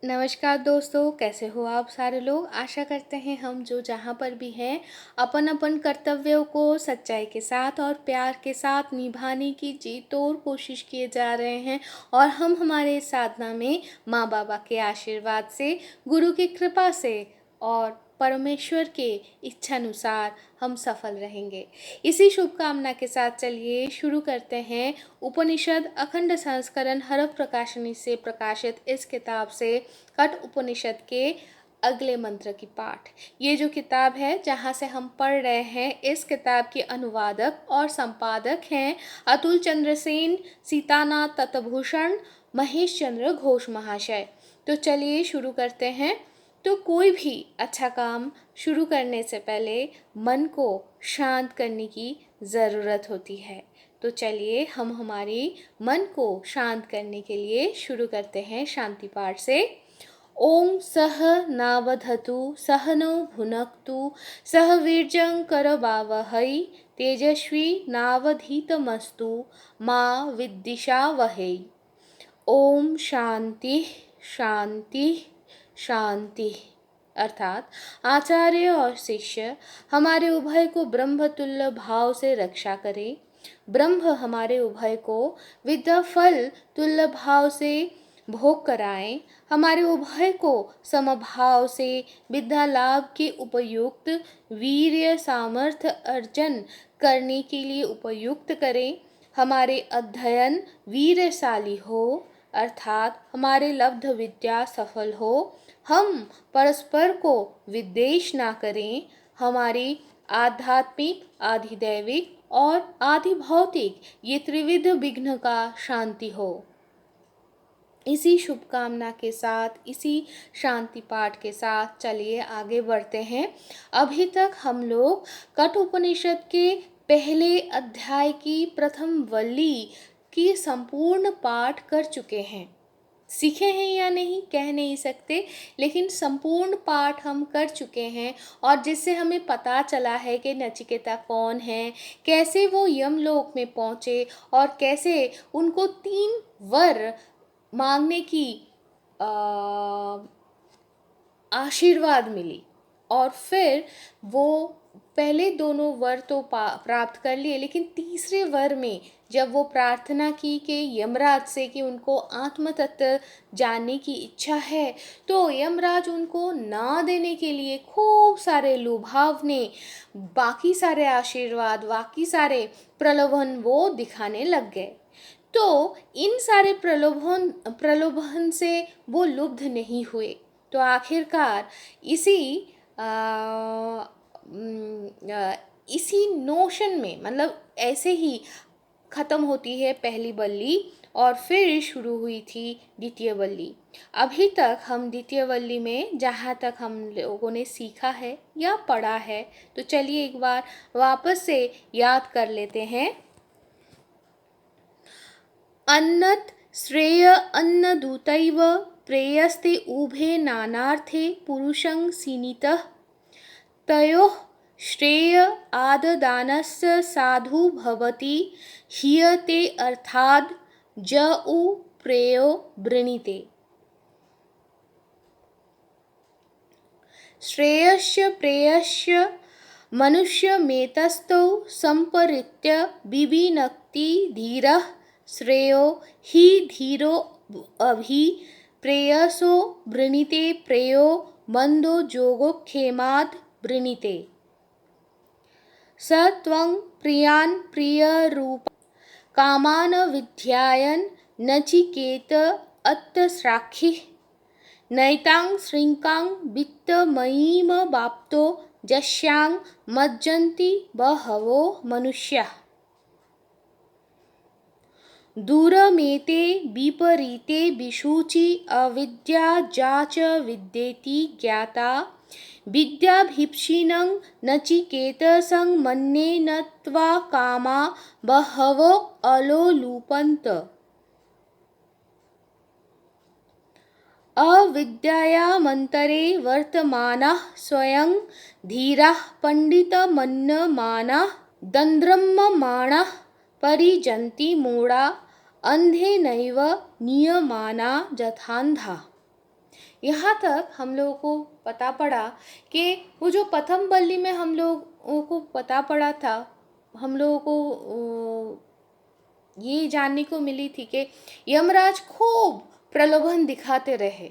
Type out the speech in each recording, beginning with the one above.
नमस्कार दोस्तों, कैसे हो आप सारे लोग। आशा करते हैं हम जो जहाँ पर भी हैं अपन अपन कर्तव्यों को सच्चाई के साथ और प्यार के साथ निभाने की जी तोड़ कोशिश किए जा रहे हैं। और हम हमारे इस साधना में माँ बाबा के आशीर्वाद से, गुरु की कृपा से और परमेश्वर के इच्छानुसार हम सफल रहेंगे। इसी शुभकामना के साथ चलिए शुरू करते हैं उपनिषद अखंड संस्करण हर प्रकाशनी से प्रकाशित इस किताब से कठ उपनिषद के अगले मंत्र की पाठ। ये जो किताब है जहाँ से हम पढ़ रहे हैं, इस किताब के अनुवादक और संपादक हैं अतुल चंद्र सेन, सीतानाथ तत्भूषण, महेश चंद्र घोष महाशय। तो चलिए शुरू करते हैं। तो कोई भी अच्छा काम शुरू करने से पहले मन को शांत करने की ज़रूरत होती है। तो चलिए हम हमारी मन को शांत करने के लिए शुरू करते हैं शांति पाठ से। ओम सह नावधतु सहनो भुनक्तु सह वीर्यं करवावहै तेजस्वी नावधीतमस्तु मा विद्विषावहै। ओम शांति शांति शांति। अर्थात आचार्य और शिष्य हमारे उभय को ब्रह्मतुल्य भाव से रक्षा करें। ब्रह्म हमारे उभय को विद्या फल तुल्य भाव से भोग कराएं। हमारे उभय को समभाव से विद्या लाभ के उपयुक्त वीर्य सामर्थ्य अर्जन करने के लिए उपयुक्त करें। हमारे अध्ययन वीरशाली हो, अर्थात हमारे लब्ध विद्या सफल हो। हम परस्पर को विद्वेष ना करें। हमारी आध्यात्मिक, आधिदैविक और आधि भौतिक ये त्रिविध विघ्न का शांति हो। इसी शुभकामना के साथ, इसी शांति पाठ के साथ चलिए आगे बढ़ते हैं। अभी तक हम लोग कठ उपनिषद के पहले अध्याय की प्रथम वल्ली की संपूर्ण पाठ कर चुके हैं। सीखे हैं या नहीं कह नहीं सकते, लेकिन संपूर्ण पाठ हम कर चुके हैं। और जिससे हमें पता चला है कि नचिकेता कौन है, कैसे वो यमलोक में पहुँचे और कैसे उनको 3 वर मांगने की आशीर्वाद मिली। और फिर वो पहले दोनों वर तो प्राप्त कर लिए, लेकिन तीसरे वर में जब वो प्रार्थना की कि यमराज से कि उनको आत्म तत्व जानने की इच्छा है, तो यमराज उनको ना देने के लिए खूब सारे लुभावने, बाकी सारे आशीर्वाद, बाकी सारे प्रलोभन वो दिखाने लग गए। तो इन सारे प्रलोभन से वो लुब्ध नहीं हुए। तो आखिरकार इसी नोशन में, मतलब ऐसे ही ख़त्म होती है पहली बल्ली और फिर शुरू हुई थी द्वितीय बल्ली। अभी तक हम द्वितीय बल्ली में जहाँ तक हम लोगों ने सीखा है या पढ़ा है, तो चलिए एक बार वापस से याद कर लेते हैं। अन्नत श्रेय अन्नदूतैव प्रेयस्ते उभे नानार्थे पुरुषं सीनितः तयोः श्रेय आददानस्य साधु भवति हीयते अर्थाद् ज उ प्रेयो वृणीते। श्रेयस्य प्रेयस्य मनुष्यमेतस्थौ संपरीत्य विविनक्ति धीरः श्रेयो हि धीरो अभि प्रेयसो वृणीते प्रेयो मंदो जोगोक्षेमाद् वृणीते। स त्वं प्रियान् प्रियरूप कामान विद्यायन् नचिकेत अत्तस्राक्षिः नैतां श्रृङ्कां वित्तमयीमवाप्तो यस्यां मज्जन्ति बहवो मनुष्याः। दूरमेते विपरीते विशुचि अविद्या जाच विद्येति ज्ञाता विद्याभीप्सिनं नचिकेतसं मन्ये न त्वा कामा बहवो अलोलुपन्त। अविद्यायामन्तरे वर्तमानाः स्वयं धीराः पण्डितमन्यमानाः दन्द्रम्यमाणाः परिजन्ति मूढा अन्धेनैव नीयमाना यथान्धा। यहाँ तक हम लोगों को पता पड़ा कि वो जो प्रथम बल्ली में हम लोगों को पता पड़ा था, हम लोगों को ये जानने को मिली थी कि यमराज खूब प्रलोभन दिखाते रहे।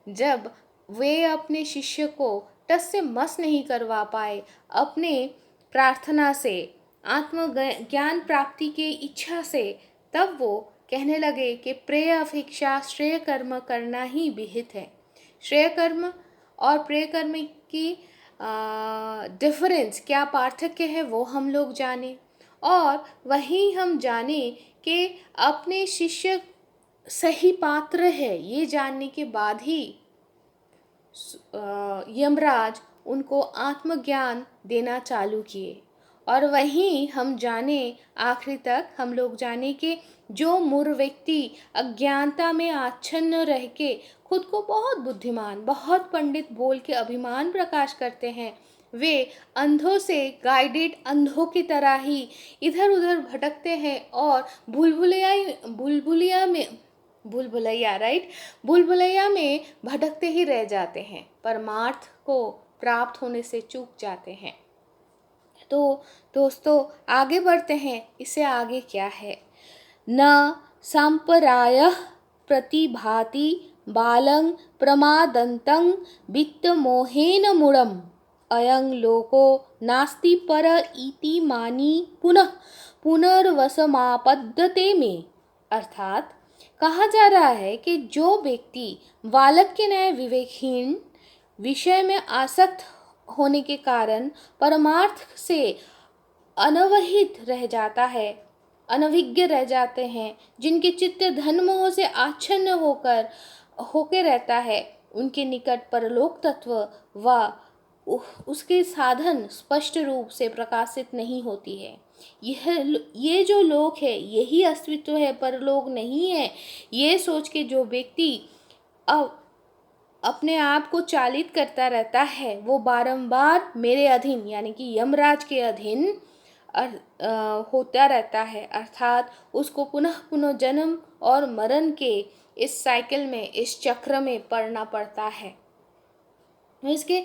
जब वे अपने शिष्य को टस से मस नहीं करवा पाए अपने प्रार्थना से, आत्म ज्ञान प्राप्ति की इच्छा से, तब वो कहने लगे कि प्रेय अपेक्षा श्रेय कर्म करना ही विहित है। श्रेय कर्म और प्रेय कर्म की डिफरेंस क्या, पार्थक्य है, वो हम लोग जाने, और वही हम जाने कि अपने शिष्य सही पात्र है, ये जानने के बाद ही यमराज उनको आत्मज्ञान देना चालू किए। और वहीं हम जाने, आखिरी तक हम लोग जाने कि जो मूर्ख व्यक्ति अज्ञानता में आच्छन्न रह के खुद को बहुत बुद्धिमान, बहुत पंडित बोल के अभिमान प्रकाश करते हैं, वे अंधों से गाइडेड अंधों की तरह ही इधर उधर भटकते हैं और भूलभुलैया में भटकते ही रह जाते हैं, परमार्थ को प्राप्त होने से चूक जाते हैं। तो दोस्तों आगे बढ़ते हैं, इससे आगे क्या है। न सांपरायः प्रतिभाति बालं प्रमादन्तं वित्तमोहेन मूढ़म् अयं लोको नास्ति पर इति मानी पुनः पुनर्वसमापद्यते में। अर्थात कहा जा रहा है कि जो व्यक्ति बालक के न्याय विवेकहीन विषय में आसक्त होने के कारण परमार्थ से अनवहित रह जाता है, अनभिज्ञ रह जाते हैं, जिनके चित्त धन मोह से आच्छन्न होकर रहता है, उनके निकट परलोक तत्व व उसके साधन स्पष्ट रूप से प्रकाशित नहीं होती है। ये जो लोक है यही अस्तित्व है, परलोक नहीं है, ये सोच के जो व्यक्ति अब अपने आप को चालित करता रहता है, वो बारंबार मेरे अधीन यानी कि यमराज के अधीन होता रहता है। अर्थात उसको पुनः पुनः जन्म और मरण के इस साइकिल में, इस चक्र में पड़ना पड़ता है। इसके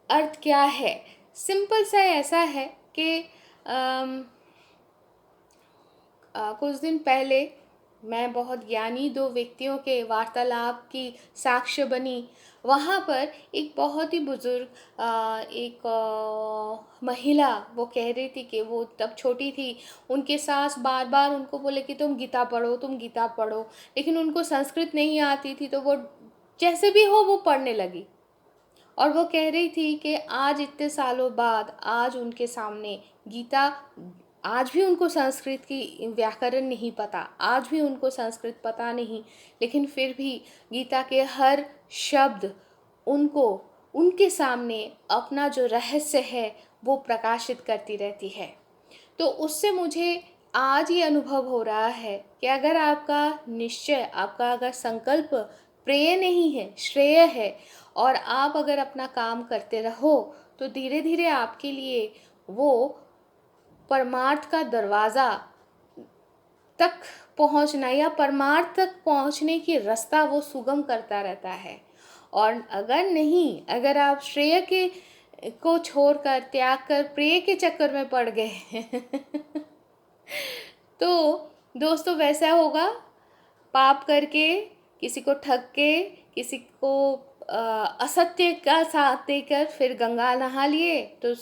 अर्थ क्या है? सिंपल सा ऐसा है कि कुछ दिन पहले मैं बहुत ज्ञानी दो व्यक्तियों के वार्तालाप की साक्ष्य बनी। वहाँ पर एक बहुत ही बुजुर्ग एक महिला वो कह रही थी कि वो तब छोटी थी, उनके सास बार बार उनको बोले कि तुम गीता पढ़ो, तुम गीता पढ़ो, लेकिन उनको संस्कृत नहीं आती थी, तो वो जैसे भी हो वो पढ़ने लगी। और वो कह रही थी कि आज इतने सालों बाद आज उनके सामने गीता, आज भी उनको संस्कृत की व्याकरण नहीं पता, आज भी उनको संस्कृत पता नहीं, लेकिन फिर भी गीता के हर शब्द उनको उनके सामने अपना जो रहस्य है वो प्रकाशित करती रहती है। तो उससे मुझे आज ये अनुभव हो रहा है कि अगर आपका निश्चय, आपका अगर संकल्प प्रेय नहीं है, श्रेय है, और आप अगर अपना काम करते रहो, तो धीरे धीरे आपके लिए वो परमार्थ का दरवाज़ा तक पहुंचना या परमार्थ तक पहुंचने की रास्ता वो सुगम करता रहता है। और अगर नहीं, अगर आप श्रेय के को छोड़कर, त्याग कर प्रेय के चक्कर में पड़ गए तो दोस्तों वैसा होगा, पाप करके, किसी को ठग के, किसी को असत्य का साथ देकर फिर गंगा नहा लिए, तो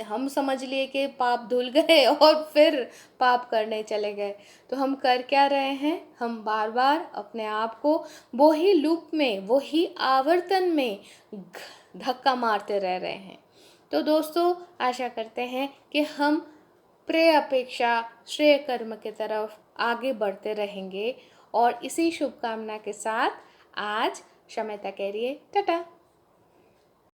हम समझ लिए कि पाप धुल गए और फिर पाप करने चले गए। तो हम कर क्या रहे हैं? हम बार बार अपने आप को वही लूप में, वही आवर्तन में धक्का मारते रह रहे हैं। तो दोस्तों आशा करते हैं कि हम प्रेय अपेक्षा श्रेय कर्म की तरफ आगे बढ़ते रहेंगे। और इसी शुभकामना के साथ आज शमयता कह रही है टाटा।